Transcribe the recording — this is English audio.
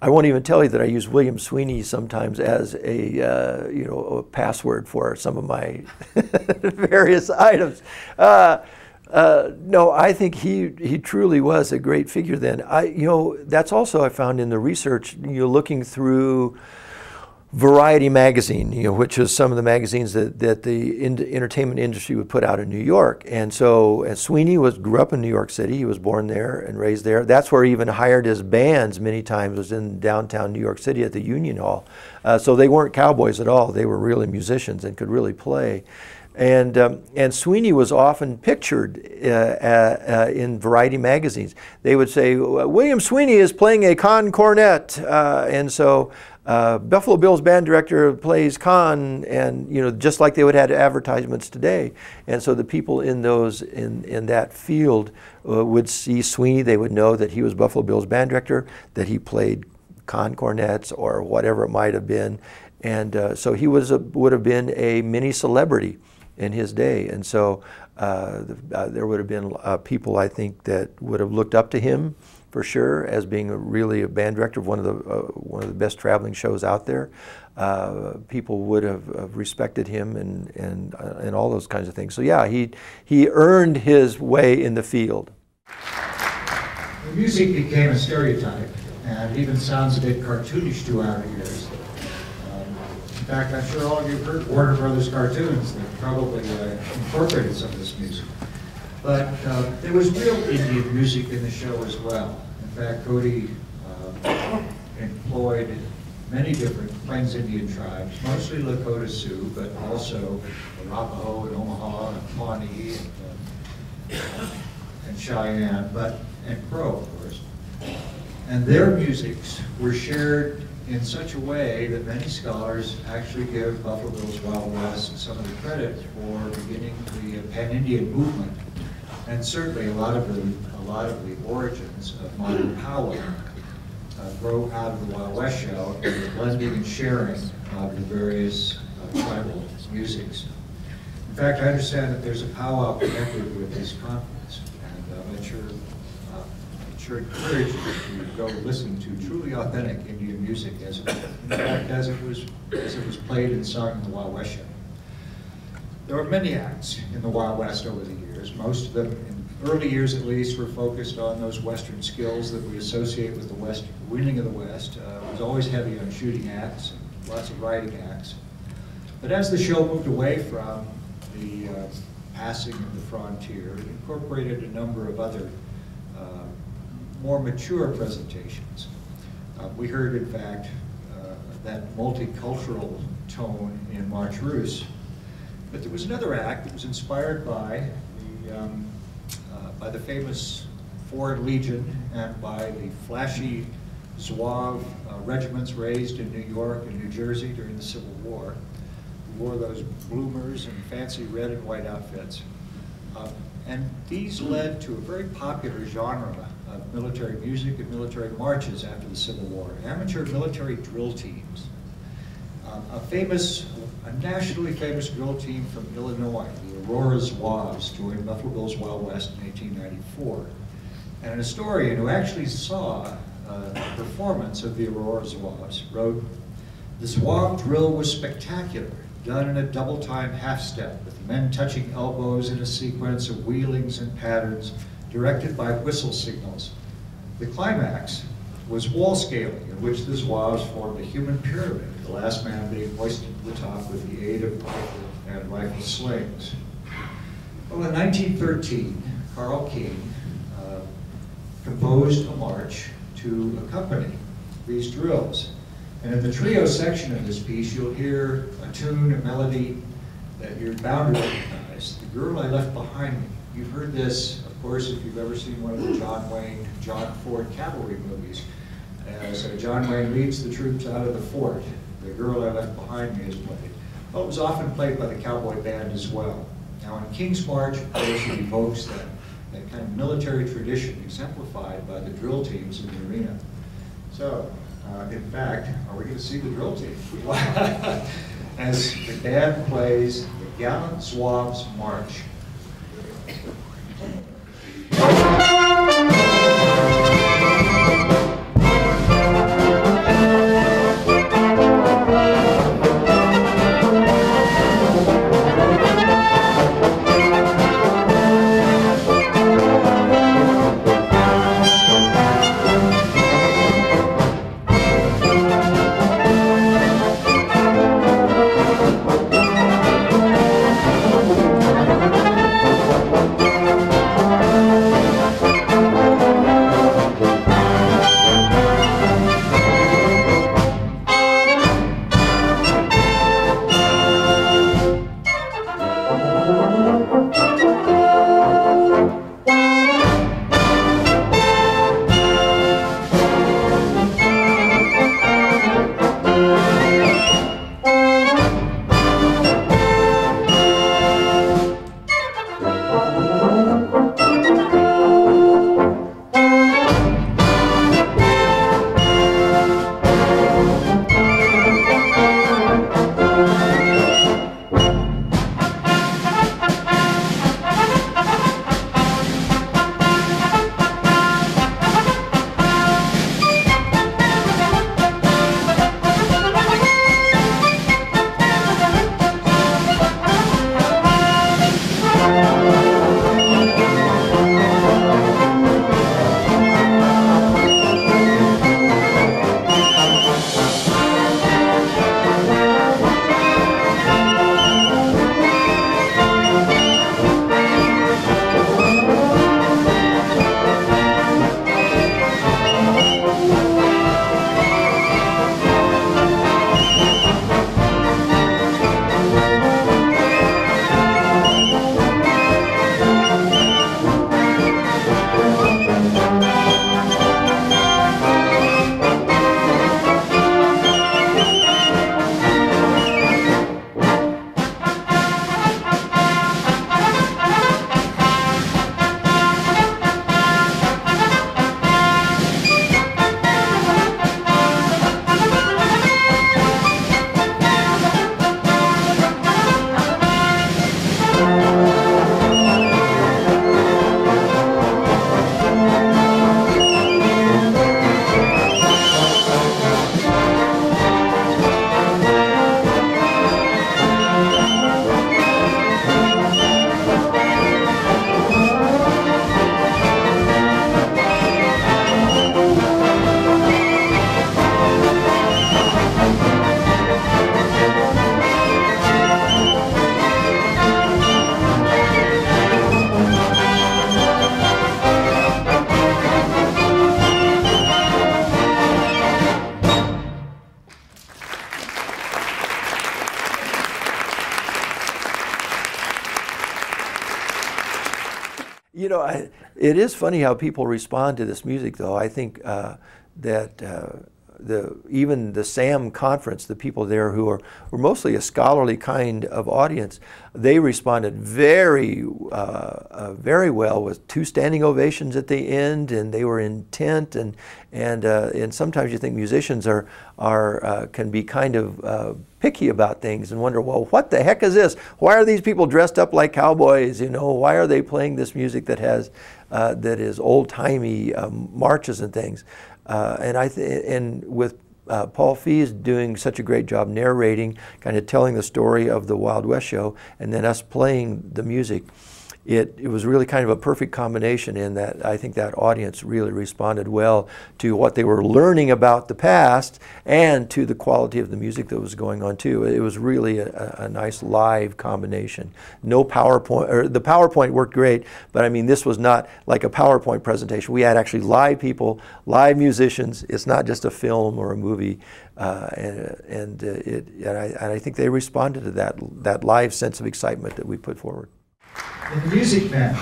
I won't even tell you that I use William Sweeney sometimes as a you know, a password for some of my various items. No, I think he truly was a great figure then. You know, that's also I found in the research. You know, looking through Variety magazine, you know, which is some of the magazines that the entertainment industry would put out in New York. And so Sweeney grew up in New York City. He was born there and raised there. That's where he even hired his bands many times, was in downtown New York City at the Union Hall. So they weren't cowboys at all. They were really musicians and could really play. And Sweeney was often pictured in Variety magazines. They would say, William Sweeney is playing a con cornet. And so Buffalo Bill's band director plays con, and you know, just like they would have advertisements today. And so the people in that field would see Sweeney. They would know that he was Buffalo Bill's band director, that he played con cornets or whatever it might have been. And so he would have been a mini celebrity in his day. And so there would have been people, I think, that would have looked up to him for sure as being really a band director of one of the best traveling shows out there. People would have respected him and all those kinds of things. So yeah, he earned his way in the field. The music became a stereotype and even sounds a bit cartoonish to our ears. In fact, I'm sure all of you have heard Warner Brothers cartoons that probably incorporated some of this music. But there was real Indian music in the show as well. In fact, Cody employed many different Plains Indian tribes, mostly Lakota Sioux, but also Arapaho and Omaha and Pawnee and Cheyenne, and Crow, of course. And their musics were shared in such a way that many scholars actually give Buffalo Bill's Wild West some of the credit for beginning the Pan-Indian movement. And certainly a lot of the origins of modern powwow grow out of the Wild West show and the blending and sharing of the various tribal musics. In fact, I understand that there's a powwow connected with this conference, and I'd sure encourage you to go listen to truly authentic Indian music as it was played and sung in the Wild West show. There were many acts in the Wild West over the years. Most of them, in early years at least, were focused on those Western skills that we associate with the West, winning of the West. It was always heavy on shooting acts and lots of riding acts. But as the show moved away from the passing of the frontier, it incorporated a number of other more mature presentations. We heard, in fact, that multicultural tone in March Russe. But there was another act that was inspired by the famous Foreign Legion and by the flashy Zouave regiments raised in New York and New Jersey during the Civil War, who wore those bloomers and fancy red and white outfits. And these led to a very popular genre of military music and military marches after the Civil War, amateur military drill teams. A nationally famous drill team from Illinois, the Aurora Zouaves, joined Buffalo Bill's Wild West in 1894. And an historian who actually saw a performance of the Aurora Zouaves wrote, "The Zouave drill was spectacular, done in a double-time half-step, with men touching elbows in a sequence of wheelings and patterns directed by whistle signals. The climax was wall scaling, in which the Zouaves formed a human pyramid, the last man being hoisted to the top with the aid of rifle and rifle slings." Well, in 1913, Carl King composed a march to accompany these drills. And in the trio section of this piece, you'll hear a tune, a melody that you're bound to recognize, "The Girl I Left Behind Me." You've heard this, of course, if you've ever seen one of the John Wayne, John Ford cavalry movies. As John Wayne leads the troops out of the fort, "The Girl I Left Behind Me" is played. Well, it was often played by the Cowboy band as well. Now in King's March, of course, it evokes that kind of military tradition exemplified by the drill teams in the arena. So, in fact, are we going to see the drill team? As the band plays the Gallant Zouaves March. It is funny how people respond to this music, though. I think that even the SAM conference, the people there who were mostly a scholarly kind of audience, they responded very well with 2 standing ovations at the end, and they were intent, and sometimes you think musicians can be kind of picky about things and wonder, well, what the heck is this? Why are these people dressed up like cowboys? You know, why are they playing this music that has that is old-timey marches and things? And with Paul Fees doing such a great job narrating, kind of telling the story of the Wild West show, and then us playing the music, it was really kind of a perfect combination in that I think that audience really responded well to what they were learning about the past and to the quality of the music that was going on too. It was really a nice live combination. No PowerPoint, or the PowerPoint worked great, but I mean this was not like a PowerPoint presentation. We had actually live people, live musicians. It's not just a film or a movie, and I think they responded to that live sense of excitement that we put forward. In the Music Man.